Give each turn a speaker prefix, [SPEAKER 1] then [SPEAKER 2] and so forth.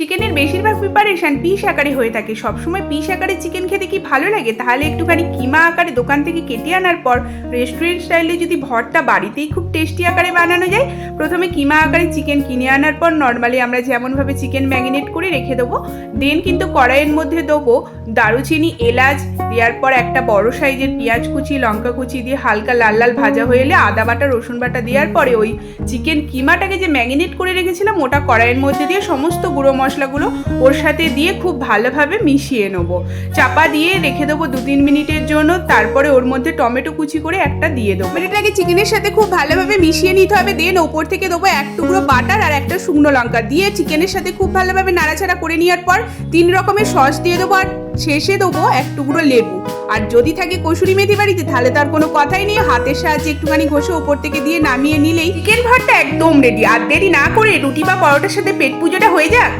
[SPEAKER 1] চিকেনের বেশিরভাগ preparation piece আকারে হয়ে থাকে। সবসময় পিস আকারে চিকেন খেতে কি ভালো লাগে? তাহলে একটুখানি কিমা আকারে দোকান থেকে কেটে আনার পর রেস্টুরেন্ট স্টাইলে যদি ভর্তা বাড়িতেই খুব টেস্টি আকারে বানানো যায়। প্রথমে কিমা আকারে চিকেন কিনে আনার পর নর্মালি আমরা যেমনভাবে চিকেন ম্যারিনেট করে রেখে দেবো, দেন কিন্তু কড়াইয়ের মধ্যে দেবো দারুচিনি, এলাচ, দেওয়ার পর একটা বড় সাইজের পেঁয়াজ কুচি, লঙ্কা কুচি দিয়ে হালকা লাল লাল ভাজা হয়ে এলে আদা বাটা, রসুন বাটা দেওয়ার পরে ওই চিকেন কিমাটাকে যে ম্যারিনেট করে রেখেছিলাম ওটা কড়াইয়ের মধ্যে দিয়ে সমস্ত গুঁড়ো মশলাগুলো ওর সাথে দিয়ে খুব ভালোভাবে মিশিয়ে নেবো। চাপা দিয়ে রেখে দেবো 2-3 মিনিটের জন্য। তারপরে ওর মধ্যে টমেটো কুচি করে একটা দিয়ে দেবো। এটাকে চিকেনের সাথে খুব ভালোভাবে মিশিয়ে নিতে হবে। দেন ওপর থেকে দেবো 1 টুকরো বাটার আর একটা শুকনো লঙ্কা দিয়ে চিকেনের সাথে খুব ভালোভাবে নাড়াচাড়া করে নেওয়ার পর 3 রকমের সস দিয়ে দেবো আর শেষে দেবো 1 টুকরো লেবু। আর যদি থাকে কসুরি মেথি বাড়িতে তাহলে তার কোনো কথাই নেই, হাতের সাহায্যে একটুখানি ঘষে ওপর থেকে দিয়ে নামিয়ে নিলেই চিকেন ভর্তা একদম রেডি। আর দেরি না করে রুটি বা পরোটার সাথে পেট পুজোটা হয়ে যাক।